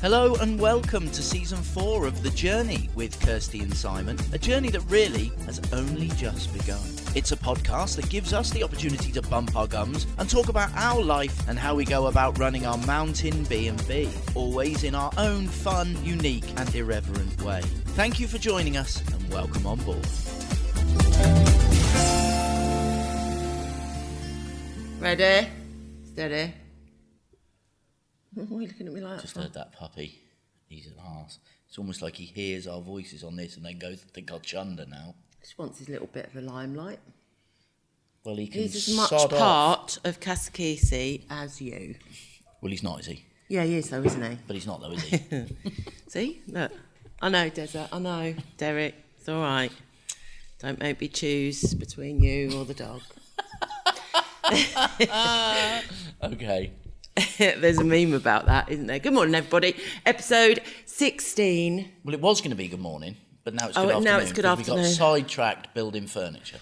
Hello and welcome to Season 4 of The Journey with Kirsty and Simon, a journey that really has only just begun. It's a podcast that gives us the opportunity to bump our gums and talk about our life and how we go about running our mountain B&B, always in our own fun, unique and irreverent way. Thank you for joining us and welcome on board. Ready? Steady. Why are you looking at me like that? Just heard that puppy. He's an arse. It's almost like he hears our voices on this and then goes, I think I'll chunder now. Just wants his little bit of a limelight. Well, he can He's as much sod part of Casakisi as you. Well, he's not, is he? Yeah, he is though, isn't he? But he's not though, is he? See? Look. I know, Desert. I know, Derek. It's all right. Don't make me choose between you or the dog. Okay. There's a meme about that, isn't there? Good morning, everybody. Episode 16. Well, it was going to be good morning, but now it's good afternoon. Now it's good 'cause afternoon. We got sidetracked building furniture.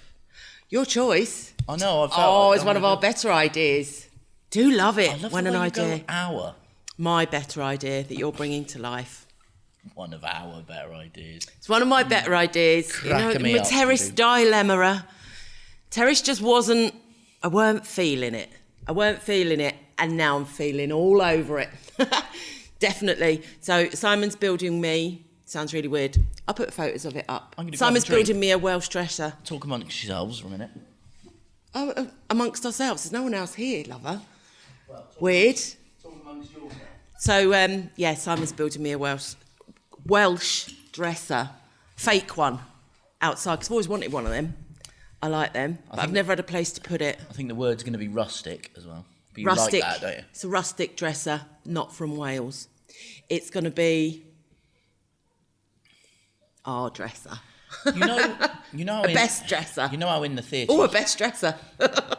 Your choice. I know, I felt It's one of our better ideas. Do love it I love when the an way you idea. go our. My better idea that you're bringing to life. One of our better ideas. It's one of my better ideas. Cracking me my up, terrace dude. dilemma. Terrace just wasn't. I weren't feeling it. And now I'm feeling all over it. Definitely. So Simon's building me. Sounds really weird. I'll put photos of it up. Simon's building me a Welsh dresser. Talk amongst yourselves for a minute. Oh, amongst ourselves. There's no one else here, lover. Weird. Talk amongst yourselves. So, Simon's building me a Welsh dresser. Fake one. Outside, because I've always wanted one of them. I like them, but I've never had a place to put it. I think the word's going to be rustic as well. But you Rustic. like that, don't you? It's a rustic dresser, not from Wales. It's going to be our dresser. You know, A best dresser. You know how in the theatre. Oh, a best dresser.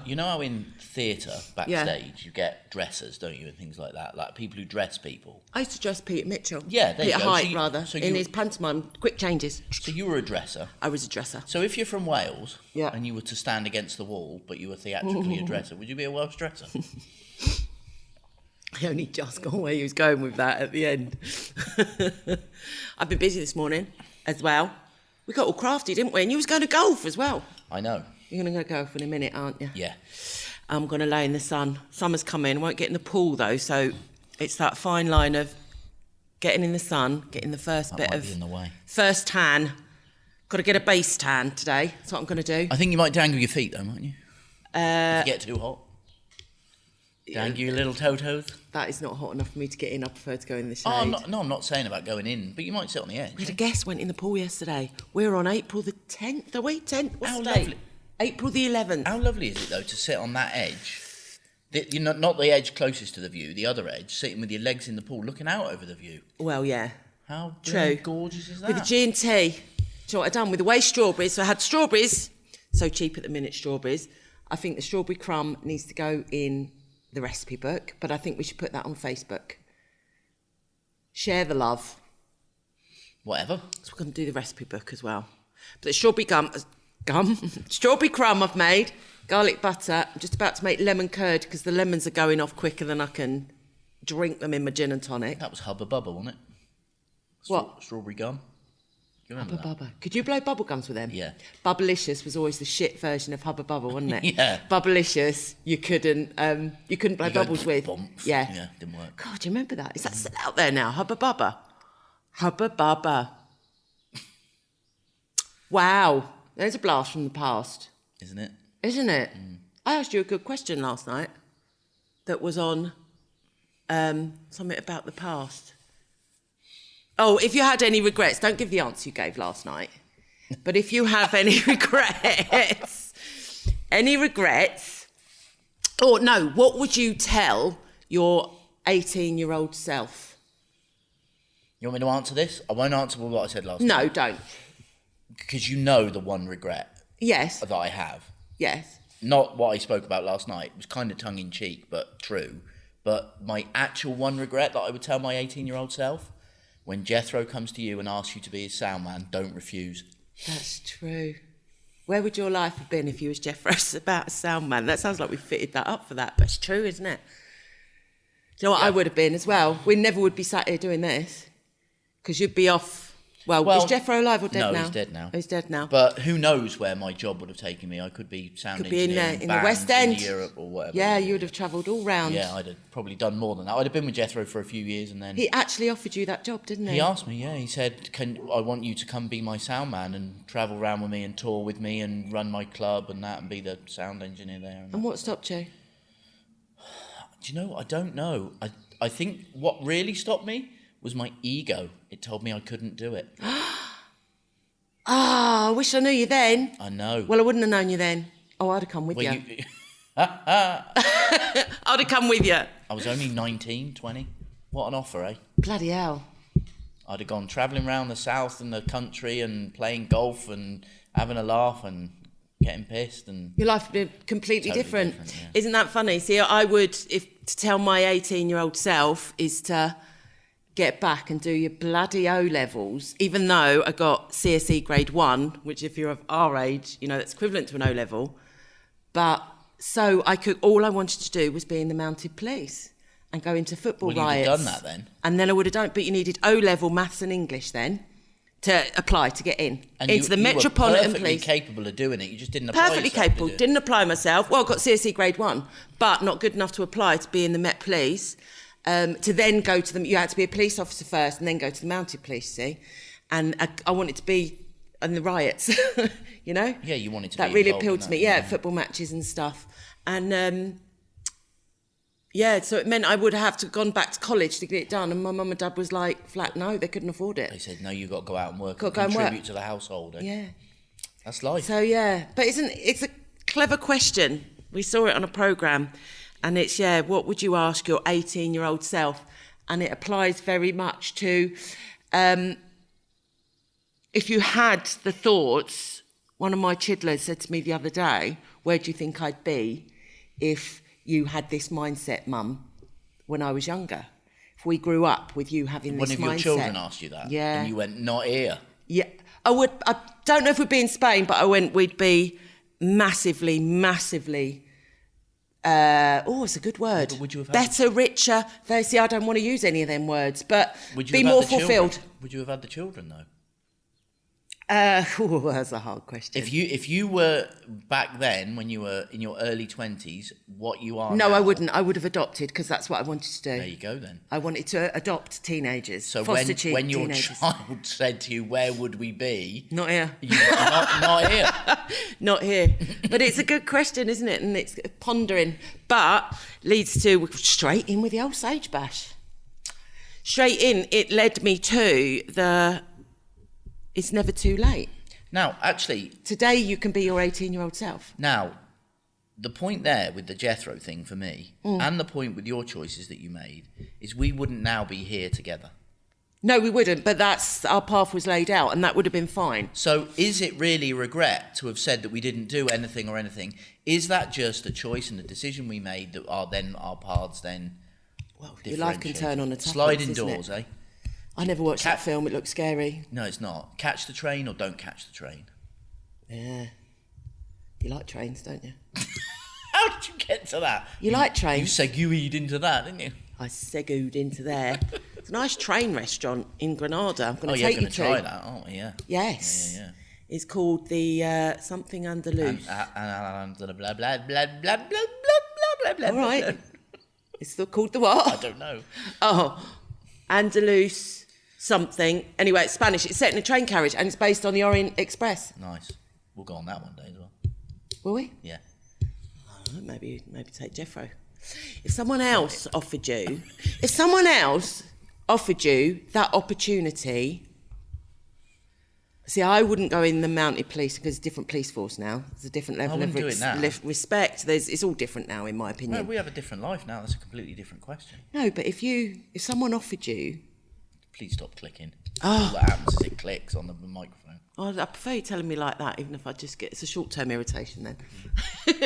You know how in theatre backstage you get dressers, don't you, and things like that, like people who dress people. I used to dress Peter Mitchell. Yeah, there you Peter go. Height, rather, in his pantomime, quick changes. So you were a dresser. I was a dresser. So if you're from Wales Yeah. and you were to stand against the wall, but you were theatrically a dresser, would you be a Welsh dresser? I only just got where he was going with that at the end. I've been busy this morning as well. We got all crafty, didn't we? And you was going to golf as well. I know. You're going to go golf in a minute, aren't you? Yeah. I'm going to lay in the sun. Summer's coming. Won't get in the pool, though, so it's that fine line of getting in the sun, getting the first bit of... Be in the way. First tan. Got to get a base tan today. That's what I'm going to do. I think you might dangle your feet, though, mightn't you? If you get too hot. Dangle your little toe-toes. That is not hot enough for me to get in. I prefer to go in the shade. Oh, no, I'm not saying about going in, but you might sit on the edge. We had a guest went in the pool yesterday. We're on April the 10th, are we? 10th? What's How the date? lovely. April the 11th. How lovely is it, though, to sit on that edge? Not the edge closest to the view, the other edge, sitting with your legs in the pool, looking out over the view. Well, yeah. How True. gorgeous is that? With the G&T. Do you know what I've done? With the way strawberries. So I had strawberries. So cheap at the minute, strawberries. I think the strawberry crumb needs to go in the recipe book, but I think we should put that on Facebook. Share the love. Whatever. So we're going to do the recipe book as well. But the strawberry strawberry crumb I've made, garlic butter. I'm just about to make lemon curd because the lemons are going off quicker than I can drink them in my gin and tonic. That was Hubba Bubba, wasn't it? What? Strawberry gum. Do you remember that? Hubba Bubba. Could you blow bubble gums with them? Yeah. Bubblicious was always the shit version of Hubba Bubba, wasn't it? Yeah. Bubblicious, you couldn't blow bubbles with. Bump. Yeah. Yeah, didn't work. God, do you remember that? Is that still out there now? Hubba Bubba. Hubba Bubba. Wow. There's a blast from the past. Isn't it? Isn't it? I asked you a good question last night that was on something about the past. Oh, if you had any regrets, don't give the answer you gave last night. But if you have any regrets, or no, what would you tell your 18-year-old self? You want me to answer this? I won't answer what I said last No, night. don't. Because you know the one regret Yes. that I have. Yes. Not what I spoke about last night. It was kind of tongue-in-cheek, but true. But my actual one regret that I would tell my 18-year-old self, when Jethro comes to you and asks you to be his sound man, don't refuse. That's true. Where would your life have been if you was Jethro's about a sound man? That sounds like we fitted that up for that, but it's true, isn't it? So I would have been as well. We never would be sat here doing this because you'd be off. Well, is Jeffro alive or dead now? No, he's dead now. Oh, he's dead now. But who knows where my job would have taken me? I could be sound engineer in the West End, in Europe or whatever. Yeah, you would have travelled all round. Yeah, I'd have probably done more than that. I'd have been with Jethro for a few years and then... He actually offered you that job, didn't he? He asked me, yeah. He said, I want you to come be my sound man and travel around with me and tour with me and run my club and that and be the sound engineer there. And what stopped you? Do you know, I don't know. I think what really stopped me was my ego. It told me I couldn't do it. I wish I knew you then. I know. Well, I wouldn't have known you then. Oh, I'd have come with you. I'd have come with you. I was only 19, 20. What an offer, eh? Bloody hell. I'd have gone travelling around the south and the country and playing golf and having a laugh and getting pissed and... Your life would be completely totally different. Yeah. Isn't that funny? See, I would, if to tell my 18-year-old self is to get back and do your bloody O-levels, even though I got CSE grade 1, which if you're of our age, you know, that's equivalent to an O-level. But so all I wanted to do was be in the mounted police and go into football riots. You'd have done that then. And then I would have done, but you needed O-level maths and English then to apply to get in into the Metropolitan Police. You were perfectly capable of doing it. You just didn't apply. Perfectly capable. Didn't apply myself. Well, I got CSE grade 1, but not good enough to apply to be in the Met Police. To then go to them, you had to be a police officer first and then go to the mounted police, see? And I wanted to be in the riots, you know? Yeah, you wanted to that be really involved appealed in to me, that, football matches and stuff. And so it meant I would have to gone back to college to get it done. And my mum and dad was like, flat no, they couldn't afford it. They said, no, you've got to go out and work Got and to go contribute and work. to the household. Eh? Yeah. That's life. So, but it's a clever question. We saw it on a programme. And it's, what would you ask your 18-year-old self? And it applies very much to, if you had the thoughts, one of my chidlers said to me the other day, where do you think I'd be if you had this mindset, Mum, when I was younger? If we grew up with you having this mindset. One of your children asked you that? Yeah. And you went, not here? Yeah. I don't know if we'd be in Spain, but we'd be massively it's a good word. Would you have better, richer. See, I don't want to use any of them words, but would you be have more had the fulfilled. Children? Would you have had the children though? That's a hard question. If you were back then, when you were in your early 20s, what you are No, now, I wouldn't. I would have adopted because that's what I wanted to do. There you go then. I wanted to adopt teenagers. So foster when your teenagers. child said to you, where would we be? Not here. You were not here. Not here. But it's a good question, isn't it? And it's pondering. But leads to straight in with the old sage bash. Straight in, it led me to it's never too late. Now, actually... Today you can be your 18-year-old self. Now, the point there with the Jethro thing for me, and the point with your choices that you made, is we wouldn't now be here together. No, we wouldn't, but our path was laid out, and that would have been fine. So is it really a regret to have said that we didn't do anything or anything? Is that just a choice and a decision we made that our paths then... Well, your life can turn on a tap. Sliding doors, eh? I never watched that film. It looked scary. No, it's not. Catch the train or don't catch the train. Yeah. You like trains, don't you? How did you get to that? You like trains? You segued into that, didn't you? I segued into there. It's a nice train restaurant in Granada. I'm going to take you to. Try that, aren't we? Yeah. Yes. Yeah. It's called the something Andalus. And blah, blah, blah, blah, blah, blah, blah, blah. All right. It's called the what? I don't know. Oh, Andalus something. Anyway, it's Spanish. It's set in a train carriage and it's based on the Orient Express. Nice. We'll go on that one day as well. Will we? Yeah. Maybe take Jeffro. If someone else offered you that opportunity, see, I wouldn't go in the mounted police because it's a different police force now. There's a different level of respect. It's all different now, in my opinion. No, we have a different life now. That's a completely different question. No, but if someone offered you... Please stop clicking. Oh. All that happens is it clicks on the microphone. I prefer you telling me like that, even if I just get... It's a short-term irritation then.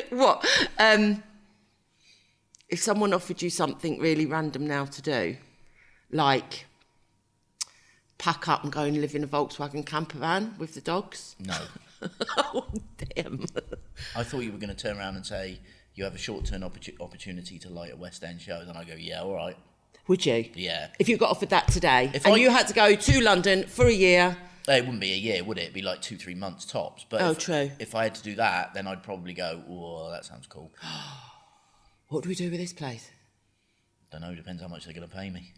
What? If someone offered you something really random now to do, like pack up and go and live in a Volkswagen campervan with the dogs? No. Oh, damn. I thought you were going to turn around and say, you have a short-term opportunity to light a West End show. Then I go, yeah, all right. Would you? Yeah. If you got offered that today, If and I- you had to go to London for a year. It wouldn't be a year, would it? It'd be like 2-3 months tops. But True. If I had to do that, then I'd probably go, oh, that sounds cool. What do we do with this place? Don't know, depends how much they're going to pay me.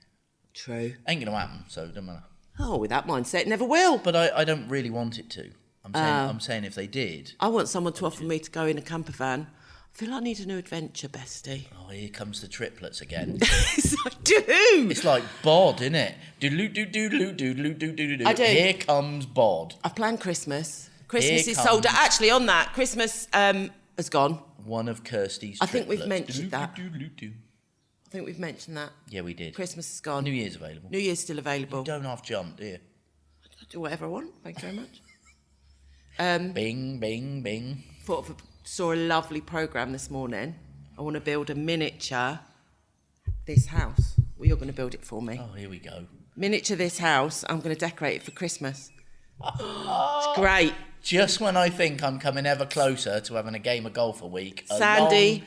True. Ain't going to happen, so it doesn't matter. Oh, with that mindset, it never will. But I don't really want it to. I'm saying if they did. I want someone to offer me to go in a camper van. I feel I need a new adventure, bestie. Oh, here comes the triplets again. Yes, I do. It's like bod, isn't it? I do. Here comes bod. I've planned Christmas. Christmas Here is sold out. comes- Actually, on that, Christmas has gone. One of Kirsty's I think we've triplets. mentioned that. I think we've mentioned that. Yeah, we did. Christmas is gone. New Year's available. New Year's still available. Don't half jump, do you? I'll do whatever I want. Thank you very much. Bing, bing, bing. Saw a lovely programme this morning. I want to build a miniature this house. Well, you're going to build it for me. Oh, here we go. Miniature this house. I'm going to decorate it for Christmas. It's great. Just when I think I'm coming ever closer to having a game of golf a week, Sandy.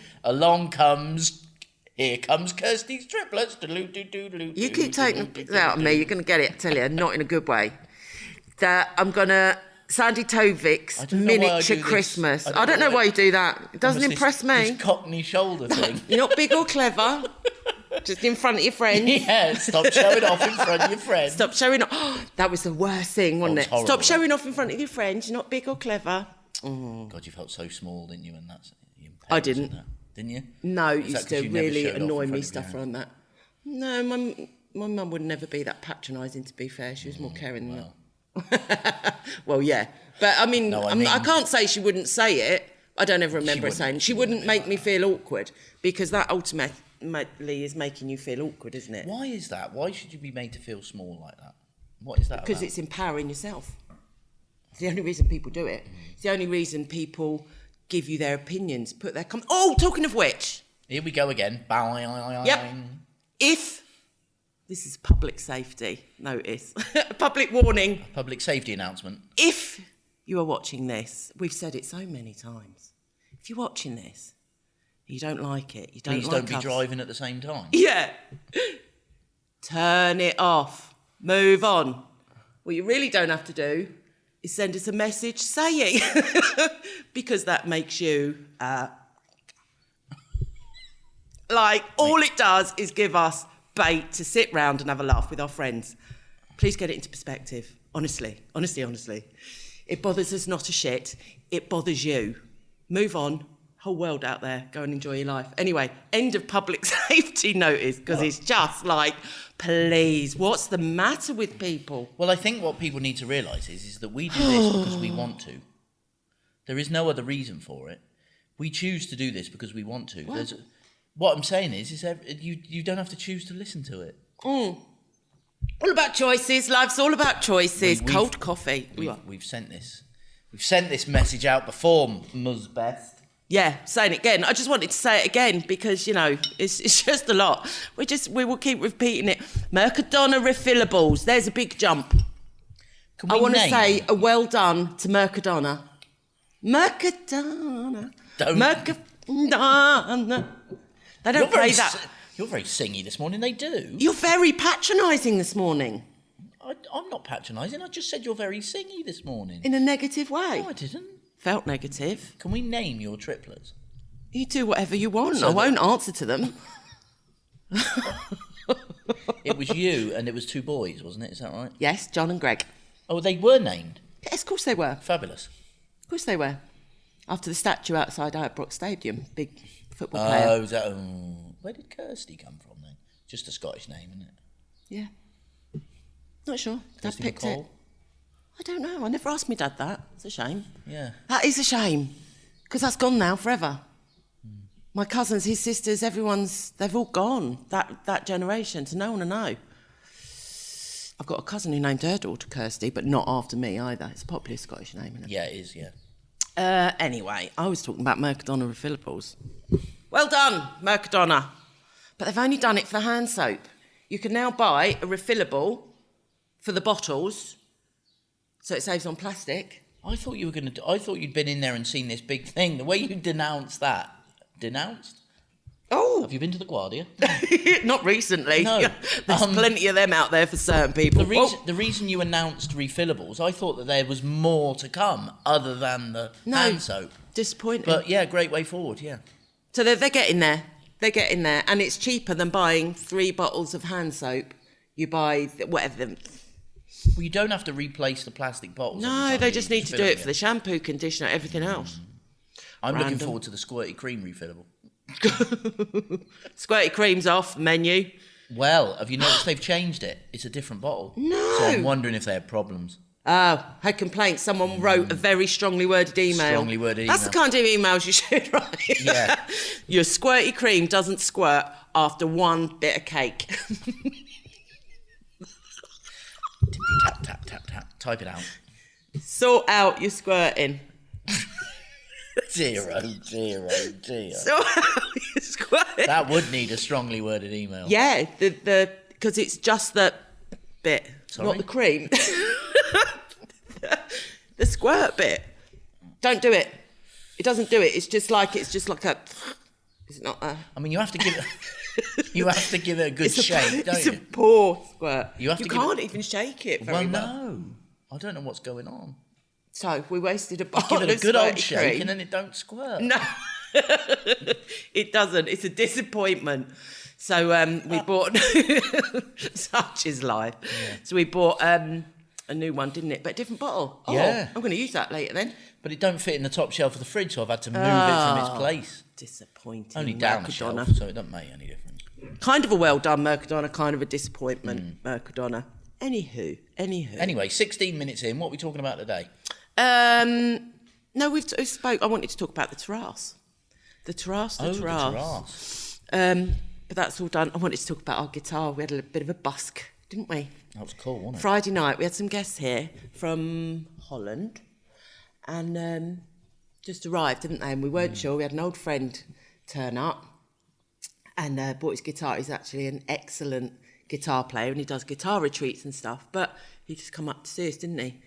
Here comes Kirsty's triplets. You keep taking the piss out of me. You're going to get it, I tell you, not in a good way. I'm going to... Sandy Tovic's I don't know why I miniature do this. Christmas. I don't know why you do that. It doesn't impress me. This cockney shoulder thing. You're not big or clever. Just in front of your friends. Yeah, stop showing off in front of your friends. Stop showing off. That was the worst thing, wasn't it's it? horrible. Stop showing off in front of your friends. You're not big or clever. God, you felt so small, didn't you? And that's I didn't. Didn't you? No, it Is that used 'cause to you never really showed off in annoy front me, of your stuff parents? like that. No, my mum would never be that patronising, to be fair. She was more caring than that. Well, yeah. But, I mean, No, I I mean- can't say she wouldn't say it. I don't ever remember her wouldn't. saying. She wouldn't make me feel awkward, because that ultimately is making you feel awkward, isn't it? Why is that? Why should you be made to feel small like that? What is that Because about? it's empowering yourself. It's the only reason people do it. It's the only reason people give you their opinions, put their Oh, talking of which, Here we go again. Yep. If this is public safety notice, public warning. Public safety announcement. If you are watching this, we've said it so many times. If you're watching this, you don't like it. You don't Please like don't be us. driving at the same time. Yeah. Turn it off. Move on. What you really don't have to do is send us a message saying, because that makes you, all it does is give us bait to sit round and have a laugh with our friends. Please get it into perspective. Honestly. It bothers us not a shit. It bothers you. Move on. Whole world out there. Go and enjoy your life. Anyway, end of public safety notice, because it's just like, please, what's the matter with people? Well, I think what people need to realise is that we do this because we want to. There is no other reason for it. We choose to do this because we want to. What I'm saying is you don't have to choose to listen to it. All about choices. Life's all about choices. We've- Cold coffee. We've sent this message out before, Ms. Best. Yeah, saying it again. I just wanted to say it again because, it's just a lot. We will keep repeating it. Mercadona refillables. There's a big jump. Can I we want to name- say a well done to Mercadona. Mercadona. Don't- Mercadona. They don't play that. You're very singy this morning. They do. You're very patronising this morning. I'm not patronising. I just said you're very singy this morning. In a negative way. No, I didn't. Felt negative. Can we name your triplets? You do whatever you want. So I won't answer to them. It was you and it was 2 boys, wasn't it? Is that right? Yes, John and Greg. Oh, they were named. Yes, of course they were. Fabulous. Of course they were. After the statue outside Brook Stadium, big football player. Oh, where did Kirsty come from then? Just a Scottish name, isn't it? Yeah. Not sure. Dad Kirsty picked McCall? it. I don't know. I never asked my dad that. It's a shame. Yeah. That is a shame. Because that's gone now forever. My cousins, his sisters, they've all gone. That generation, so no one to know. I've got a cousin who named her daughter Kirsty, but not after me either. It's a popular Scottish name, isn't it? Yeah, it is, yeah. Anyway, I was talking about Mercadona refillables. Well done, Mercadona. But they've only done it for hand soap. You can now buy a refillable for the bottles, so it saves on plastic. I thought you'd been in there and seen this big thing. The way you denounced that. Denounced? Oh, Have you been to the Guardia? not recently. No. There's plenty of them out there for certain people. The reason you announced refillables, I thought that there was more to come other than the hand soap. Disappointing. But yeah, great way forward, yeah. So they're getting there. They're getting there. And it's cheaper than buying 3 bottles of hand soap. You buy whatever. Well, you don't have to replace the plastic bottles. No, they just need to do it for the shampoo, conditioner, everything else. I'm looking forward to the squirty cream refillable. Squirty cream's off the menu. Well, have you noticed they've changed it? It's a different bottle. No. So I'm wondering if they had problems. Oh, had complaints. Someone wrote a very strongly worded email. Strongly worded That's the kind of emails you should write. Yeah. Your squirty cream doesn't squirt after 1 bit of cake. Tippy tap, tap, tap, tap. Type it out. Sort out your squirting. Dear. Sort out your squirting. That would need a strongly worded email. Yeah, because it's just the bit, Sorry? not the cream. The squirt bit. Don't do it. It doesn't do it. It's just like a. It's not a. I mean, you have to give it. You have to give it a good shake, don't it's you? a poor squirt. You can't even shake it very well. No. I don't know what's going on. So we wasted a bottle Give it a of good old squirty shake cream. and then it don't squirt. No, it doesn't. It's a disappointment. So we bought. Such is life. Yeah. So we bought a new one, didn't it? But a different bottle. Oh, Yeah. I'm going to use that later then. But it don't fit in the top shelf of the fridge, so I've had to move it from its place. Disappointing. Only down the Mercadona. shelf, so it doesn't make any difference. Kind of a well done Mercadona, kind of a disappointment Mercadona. Anywho. Anyway, 16 minutes in, what are we talking about today? No, we've spoke. I wanted to talk about the terrace. The terrace. The terrace. But that's all done. I wanted to talk about our guitar. We had a bit of a busk, didn't we? That was cool, wasn't it? Friday night, we had some guests here from Holland, and just arrived, didn't they? And we weren't sure. We had an old friend turn up and bought his guitar. He's actually an excellent guitar player, and he does guitar retreats and stuff. But he just come up to see us, didn't he?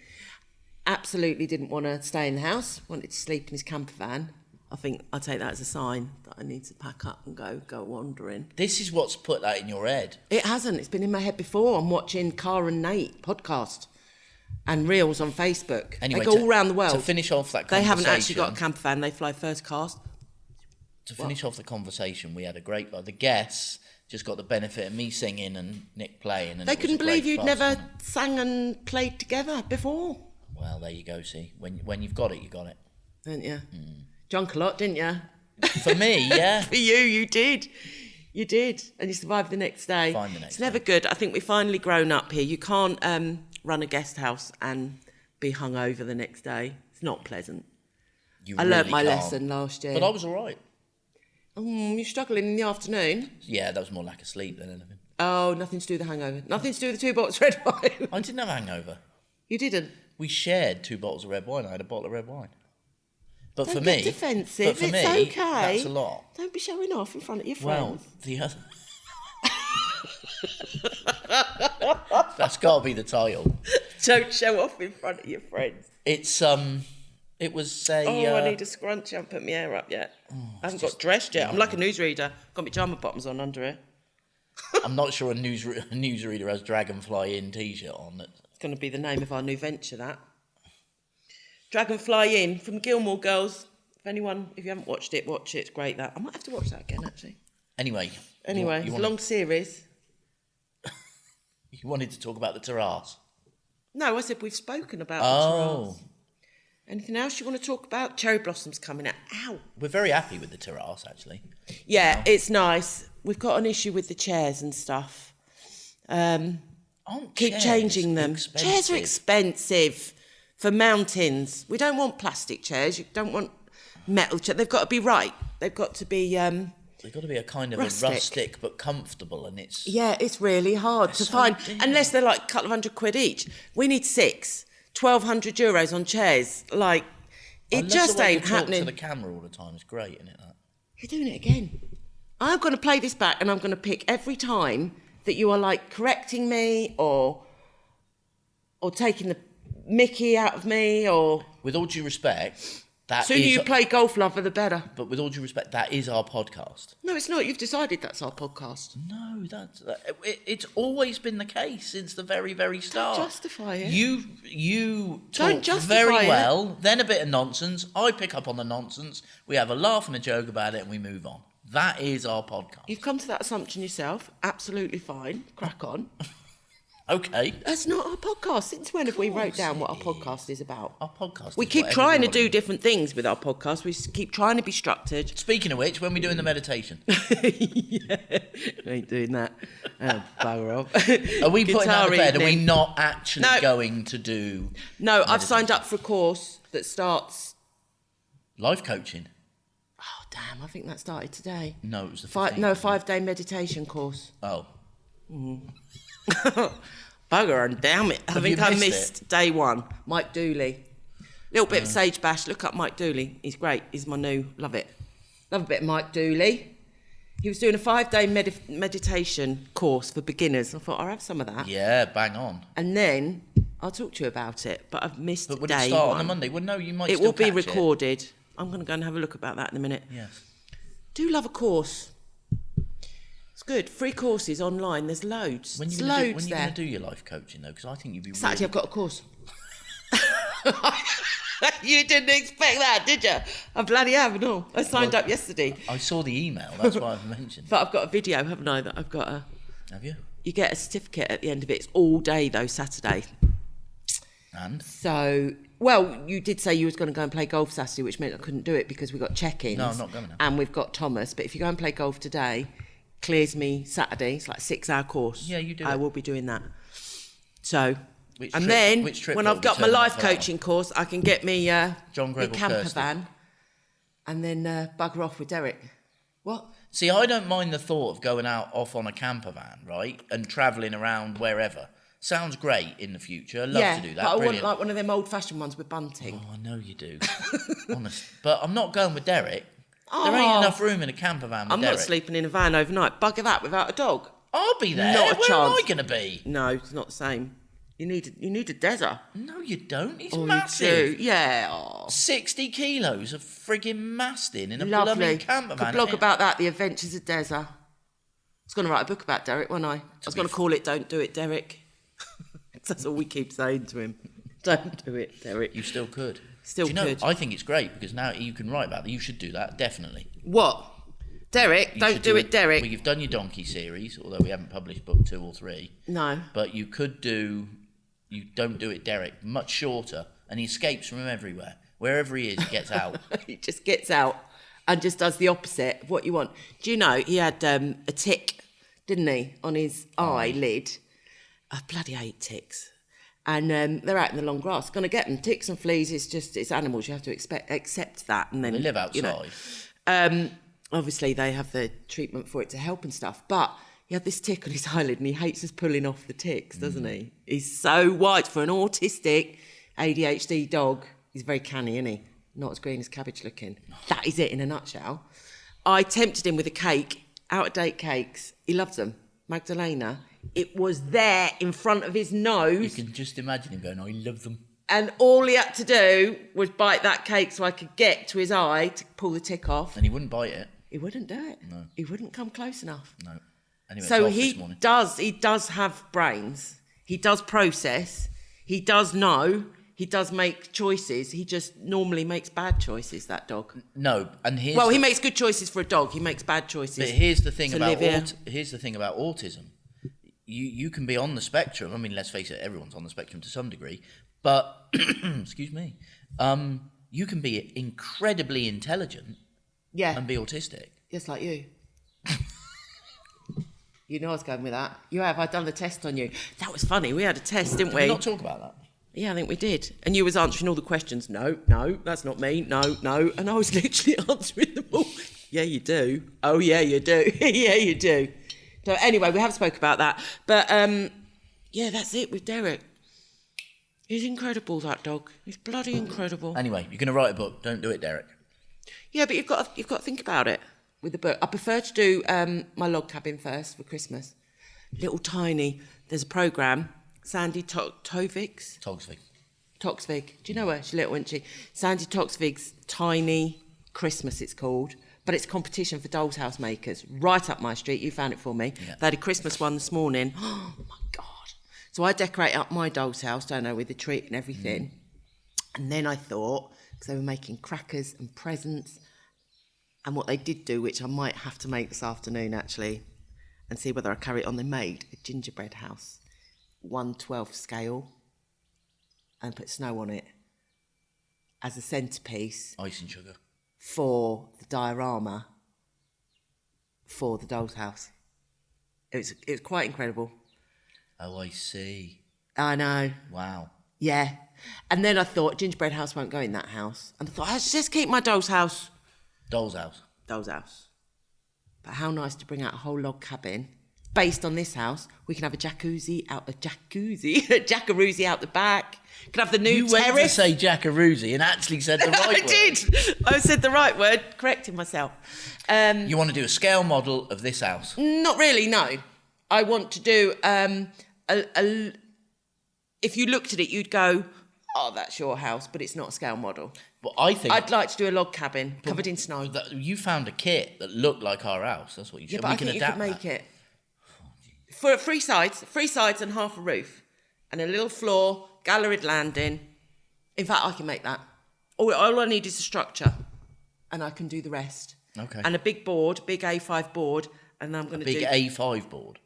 Absolutely didn't want to stay in the house. Wanted to sleep in his camper van. I think I take that as a sign that I need to pack up and go wandering. This is what's put that in your head. It hasn't. It's been in my head before. I'm watching Cara and Nate podcast and reels on Facebook. Anyway, they go all around the world. To finish off that They conversation... haven't actually got a camper van. They fly first class. To finish off the conversation, we had a great... the guests just got the benefit of me singing and Nick playing. And They couldn't believe you'd never wasn't it? sang and played together before. Well, there you go, see. When you've got it, you got it. Didn't you? Drunk a lot, didn't you? For me, yeah. For you did. You did. And you survived the next day. Fine the next It's never good. I think we've finally grown up here. You can't run a guest house and be hungover the next day. It's not pleasant. I learnt my lesson last year. But I was all right. You're struggling in the afternoon. Yeah, that was more lack of sleep than anything. Oh, nothing to do with the hangover. Nothing to do with the 2 bottles of red wine. I didn't have a hangover. You didn't? We shared 2 bottles of red wine. I had a bottle of red wine. But Don't for get me... defensive. But for It's me, okay. that's a lot. Don't be showing off in front of your Well, friends. the other... That's got to be the title. Don't show off in front of your friends. It's, it was a... I need a scrunch. I haven't put my hair up yet. I haven't got dressed yet. I'm like a newsreader. Got my pyjama bottoms on under it. I'm not sure a newsreader has Dragonfly Inn t-shirt on. It's going to be the name of our new venture, that. Dragonfly Inn from Gilmore Girls. If you haven't watched it, watch it. It's great, that. I might have to watch that again, actually. Anyway, It's a long series. You wanted to talk about the terrace. No, I said we've spoken about the terrace. Oh, Anything else you want to talk about? Cherry blossoms coming out. Ow. we're very happy with the terrace, actually. Yeah, it's nice. We've got an issue with the chairs and stuff. Aren't Keep chairs changing them. expensive? Chairs are expensive for mountains. We don't want plastic chairs. You don't want metal chairs. They've got to be right. They've got to be... They've got to be a kind of rustic. a rustic but comfortable, and it's... Yeah, it's really hard to so find, dear. unless they're like a couple of £100 each. We need 6, 1,200 euros on chairs. Like, I it love just the way ain't you talk happening. to the camera all the time. It's great, isn't it? That? You're doing it again. I'm going to play this back, and I'm going to pick every time that you are like correcting me or taking the mickey out of me or... With all due respect, That Sooner is, you play golf, lover, the better. but with all due respect, that is our podcast. No, it's not. You've decided that's our podcast. No, it's always been the case since the very, very start. Don't justify it. You Don't talk justify very it. well, then a bit of nonsense. I pick up on the nonsense. We have a laugh and a joke about it, and we move on. That is our podcast. You've come to that assumption yourself. Absolutely fine. Crack on. Okay. That's not our podcast. Since when have we wrote down what our podcast is about? Our podcast. We is keep whatever trying we to do want. different things with our podcast. We keep trying to be structured. Speaking of which, when we're doing the meditation, Yeah, ain't doing that. Oh, bugger off. are we putting that to Guitar bed? Are we evening. not actually No. going to do No, I've signed up for a course that starts. life coaching? Oh, damn! I think that started today. No, it was the 5 15th. 5-day meditation course. Oh, Bugger and damn it! I Have think you I missed missed day one. Mike Dooley. Little bit of Sage Bash. Look up Mike Dooley. He's great. He's my new. Love it. Love a bit of Mike Dooley. He was doing a 5-day meditation course for beginners. I thought I'll have some of that. yeah, bang on. And then I'll talk to you about it. But I've missed But would day it start one. on a Monday? Well, no, you might. It still will be catch recorded. I'm going to go and have a look about that in a minute. Yes. Do love a course. It's good. Free courses online. There's loads. When There's you gonna do, loads when you there. going to do your life coaching though? Because I think you'd be. Saturday, really... I've got a course. You didn't expect that, did you? I bloody have, no. I signed up yesterday. I saw the email. That's why I've mentioned. But I've got a video, haven't I, that I've got a... Have you? You get a certificate at the end of it. It's all day, though, Saturday. And So, well, you did say you was going to go and play golf Saturday, which meant I couldn't do it because we got check-ins. No, I'm not going now. And we've got Thomas. But if you go and play golf today, clears me Saturday. It's like a 6-hour course. Yeah, you do I it. will be doing that. So... Which and trip- then, which trip when will I've be got my turning life up for that coaching course, I can get me John my Greg or camper Kirsty? van and then bugger off with Derek. What? See, I don't mind the thought of going out off on a camper van, right, and travelling around wherever. Sounds great in the future. I'd love to do that. but I Brilliant. want like one of them old-fashioned ones with bunting. Oh, I know you do. Honest. But I'm not going with Derek. There ain't enough room in a camper van with I'm Derek. not sleeping in a van overnight. Bugger that without a dog. I'll be there. Not a Where chance. am I going to be? No, it's not the same. You need a desert. No, you don't. He's Oh, massive. you do. Yeah. Oh. 60 kilos of frigging masting in a Lovely. blooming camper Could van. blog about that, The Adventures of Desert. I was going to write a book about Derek, wasn't I? I was going to call it Don't Do It, Derek. That's all we keep saying to him. Don't do it, Derek. You still could. Still Do you know, could. I think it's great because now you can write about that. You should do that, definitely. What? Derek? You Don't should do it, Derek. Well, you've done your donkey series, although we haven't published book 2 or 3. No. But you could do, you don't do it, Derek, much shorter, and he escapes from him everywhere. Wherever he is, he gets out. He just gets out and just does the opposite of what you want. Do you know he had a tick, didn't he, on his eyelid? I bloody hate ticks. And they're out in the long grass. Going to get them. Ticks and fleas, it's animals. You have to accept that. And then They live outside. You know, obviously, they have the treatment for it to help and stuff. But he had this tick on his eyelid and he hates us pulling off the ticks, doesn't he? He's so white for an autistic ADHD dog. He's very canny, isn't he? Not as green as cabbage looking. That is it in a nutshell. I tempted him with a cake, out-of-date cakes. He loves them. Magdalena. It was there in front of his You nose. can just imagine him going, I love them. And all he had to do was bite that cake so I could get to his eye to pull the tick off. And he wouldn't bite it. He wouldn't do it. No. He wouldn't come close enough. No. Anyway, So it's off this morning. he does have brains. He does process. He does know. He does make choices. He just normally makes bad choices, that dog. No, and here's Well, the, he makes good choices for a dog. He makes bad choices. But here's the thing to about live here. here's the thing about autism. You can be on the spectrum. I mean, let's face it, everyone's on the spectrum to some degree. But excuse me, you can be incredibly intelligent Yeah, and be autistic. just like you. You know I was going with that. You have. I've done the test on you. That was funny. We had a test, didn't Can we we? not talk about that? Yeah, I think we did. And you was answering all the questions. No, that's not me. No. And I was literally answering them all. Yeah, you do. Oh, yeah, you do. Yeah, you do. So anyway, we have spoke about that. But, yeah, that's it with Derek. He's incredible, that dog. He's bloody incredible. Anyway, you're going to write a book. Don't do it, Derek. Yeah, but you've got to think about it with the book. I prefer to do my log cabin first for Christmas. Little tiny. There's a programme. Sandy Tovics. Togsvig. Toxvig. Do you know her? She's little, isn't she? Sandy Toxvig's Tiny Christmas, it's called. But it's a competition for doll's house makers. Right up my street. You found it for me. Yeah. They had a Christmas one this morning. Oh, my God. So I decorate up my doll's house, don't I, with the tree and everything. And then I thought, because they were making crackers and presents, and what they did do, which I might have to make this afternoon, actually, and see whether I carry it on, they made a gingerbread house, 1/12 scale, and put snow on it as a centrepiece. Icing sugar. For the diorama for the doll's house. It was quite incredible. Oh, I see. I know. Wow. Yeah. And then I thought, gingerbread house won't go in that house. And I thought, let's just keep my doll's house. Doll's house. Doll's house. But how nice to bring out a whole log cabin. Based on this house, we can have a jacuzzi out the back. Can have the new terrace. You went to say jackaroozy and actually said the right word. I did. I said the right word, correcting myself. You want to do a scale model of this house? Not really, no. I want to do if you looked at it, you'd go, oh, that's your house, but it's not a scale model. But I think I'd like to do a log cabin covered in snow. You found a kit that looked like our house. That's what you should. Yeah, but I think you could make it. For three sides and half a roof, and a little floor, galleried landing. In fact, I can make that. All I need is a structure, and I can do the rest. Okay. And a big board, big A5 board, and I'm going to do... Big A5 board?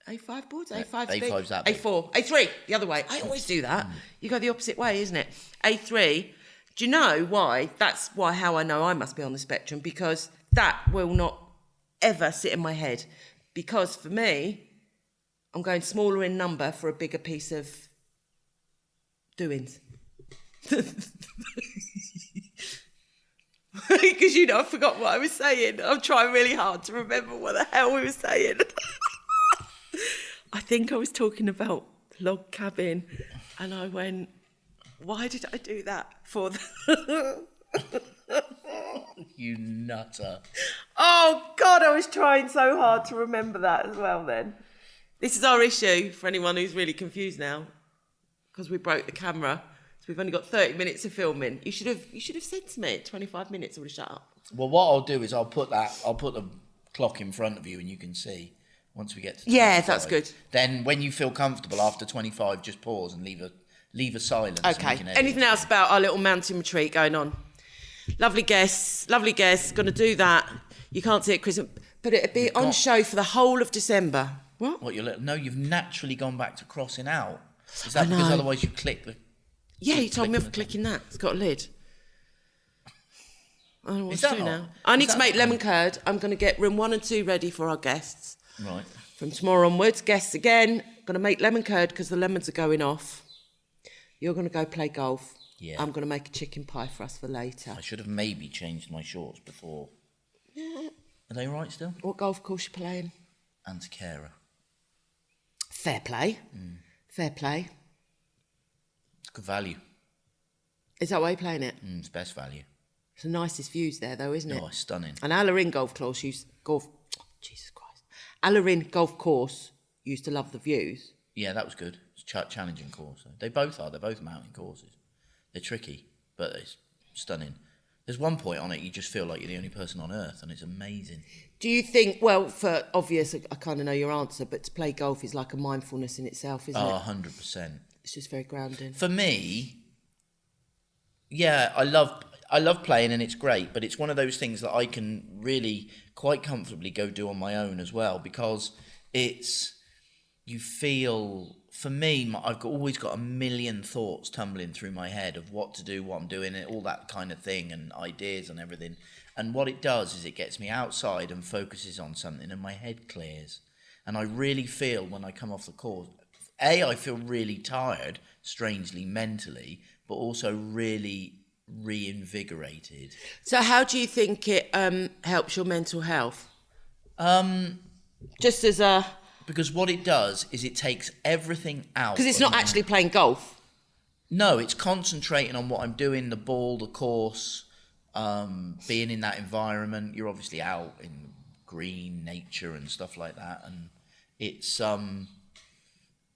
A5 boards? A5's A5's that big. A4. A3, the other way. I always do that. You go the opposite way, isn't it? A3. Do you know why? That's how I know I must be on the spectrum, because that will not ever sit in my head. Because for me, I'm going smaller in number for a bigger piece of doings. Because, I forgot what I was saying. I'm trying really hard to remember what the hell we were saying. I think I was talking about log cabin, and I went, why did I do that for the... You nutter. Oh, God, I was trying so hard to remember that as well then. This is our issue, for anyone who's really confused now, because we broke the camera. So we've only got 30 minutes of filming. You should have said to me 25 minutes, I would have shut up. Well, what I'll do is I'll put the clock in front of you and you can see once we get to 25. Yeah, that's good. Then when you feel comfortable after 25, just pause and leave a silence. Okay. Anything else about our little mountain retreat going on? Lovely guests. Going to do that. You can't see it, Chris, but it'll be on show for the whole of December. What? No, you've naturally gone back to crossing out. Is that because otherwise you click the... Yeah, you told me off clicking that. It's got a lid. I don't know what to do now. I need to make lemon curd. I'm going to get room 1 and 2 ready for our guests. Right. From tomorrow onwards, guests again. Going to make lemon curd because the lemons are going off. You're going to go play golf. Yeah. I'm going to make a chicken pie for us for later. I should have maybe changed my shorts before. Yeah. Are they right still? What golf course you playing? Antiquera. Fair play. Fair play. It's good value. Is that why you're playing it? It's best value. It's the nicest views there, though, isn't it? Oh, it's stunning. And Alarin Jesus Christ. Alarin Golf Course used to love the views. Yeah, that was good. It's a challenging course. They both are. They're both mountain courses. They're tricky, but it's stunning. There's one point on it you just feel like you're the only person on earth, and it's amazing. Do you think, well, for obvious, I kind of know your answer, but to play golf is like a mindfulness in itself, isn't it? Oh, 100%. It's just very grounding. For me, yeah, I love playing and it's great, but it's one of those things that I can really quite comfortably go do on my own as well, because you feel, for me, I've always got a million thoughts tumbling through my head of what to do, what I'm doing, and all that kind of thing, and ideas and everything. And what it does is it gets me outside and focuses on something, and my head clears. And I really feel when I come off the course, I feel really tired, strangely, mentally, but also really reinvigorated. So how do you think it helps your mental health? Just as a... Because what it does is it takes everything out. Because it's not actually playing golf. No, it's concentrating on what I'm doing, the ball, the course, being in that environment. You're obviously out in green nature and stuff like that, and it's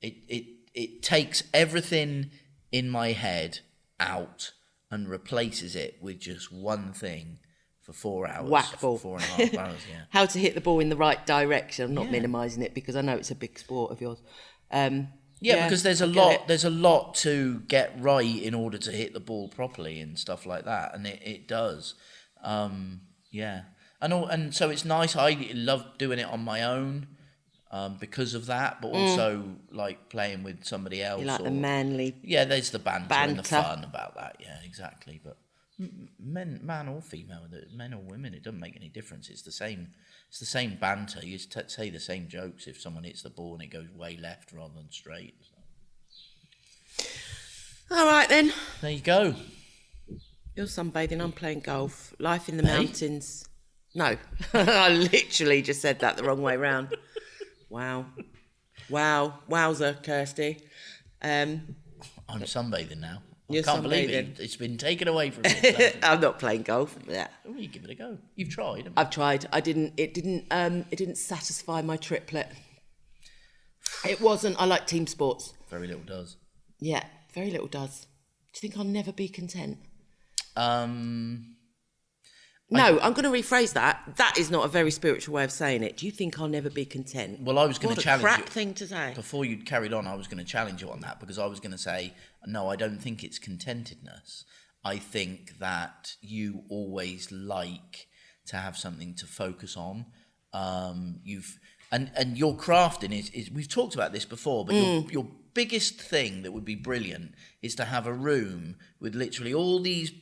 it takes everything in my head out and replaces it with just one thing for 4 hours. Whack ball. For 4.5 hours, yeah. How to hit the ball in the right direction. I'm not Yeah. minimising it because I know it's a big sport of yours. Because there's a I get lot. it. There's a lot to get right in order to hit the ball properly and stuff like that, and it does. And so it's nice. I love doing it on my own because of that, but also like playing with somebody else. You like the manly. Yeah, there's the banter and the Banter. fun about that. Yeah, exactly. But man or female, men or women, it doesn't make any difference. It's the same. It's the same banter. You say the same jokes if someone hits the ball and it goes way left rather than straight. All right then. There you go. You're sunbathing, I'm playing golf. Life in the mountains. No, I literally just said that the wrong way round. Wow. Wowzer, Kirsty. I'm sunbathing now. You're I can't believe sunbathing. it's been taken away from me. I'm not playing golf. Yeah. Well, you give it a go. You've tried. haven't you? I've tried. It didn't satisfy my triplet. It wasn't. I like team sports. Very little does. Yeah, very little does. Do you think I'll never be content? No, I'm going to rephrase that. That is not a very spiritual way of saying it. Do you think I'll never be content? Well, I was going to challenge What a you. crap thing to say. Before you carried on, I was going to challenge you on that because I was going to say, no, I don't think it's contentedness. I think that you always like to have something to focus on. And your crafting is we've talked about this before, but your biggest thing that would be brilliant is to have a room with literally all these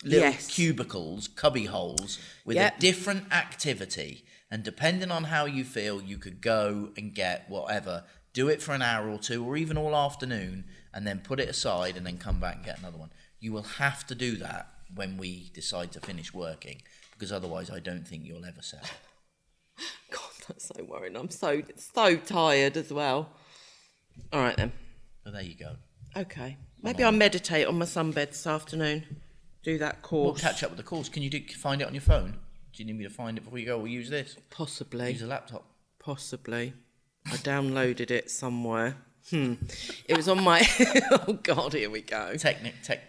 little cubicles, cubby holes with a different activity, and depending on how you feel, you could go and get whatever, do it for an hour or two or even all afternoon, and then put it aside and then come back and get another one. You will have to do that when we decide to finish working, because otherwise I don't think you'll ever settle. God, that's so worrying. I'm so tired as well. All right then. Well, there you go. Okay. Maybe I'll meditate on my sunbed this afternoon. Do that course. We'll catch up with the course. Can you find it on your phone? Do you need me to find it before you go? We'll use this. Possibly. Use a laptop. Possibly. I downloaded it somewhere. It was on my... Oh, God, here we go. Technology's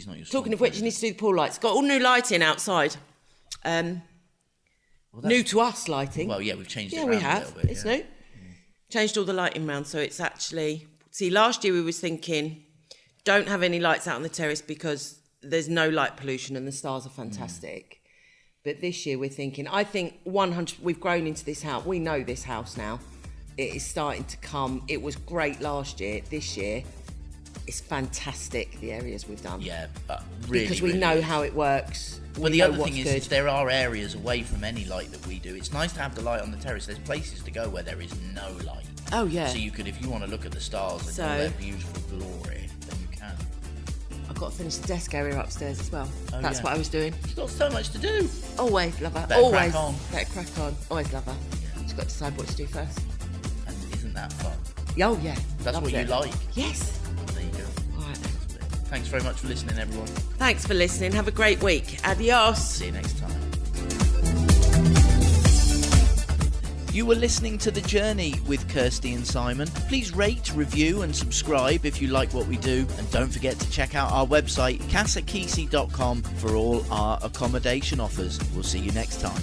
not your Talking of strong which, you need to do the pool lights. Got all new lighting outside. New to us lighting. Well, yeah, we've changed it Yeah, around we a have. little bit. It's new. Changed all the lighting round, so it's actually... See, last year we was thinking, don't have any lights out on the terrace because there's no light pollution and the stars are fantastic. But this year we're thinking, I think 100... We've grown into this house. We know this house now. It is starting to come. It was great last year. This year, it's fantastic, the areas we've done. Yeah, really, because we really know is. how it works. Well, the other thing is there are areas away from any light that we do. It's nice to have the light on the terrace. There's places to go where there is no light. Oh, yeah. So you could, if you want to look at the stars and all their beautiful glory, then you can. I've got to finish the desk area upstairs as well. Oh, That's what I was doing. You've got so much to do. Always love her. Better Always. crack on. Better crack on. Always love her. She's got to decide what to do first. And isn't that fun? Oh, yeah. That's Loves what you it. like. Yes. There you go. All right, then. Thanks very much for listening, everyone. Thanks for listening. Have a great week. Adios. See you next time. You were listening to The Journey with Kirsty and Simon. Please rate, review and subscribe if you like what we do. And don't forget to check out our website, casakisi.com, for all our accommodation offers. We'll see you next time.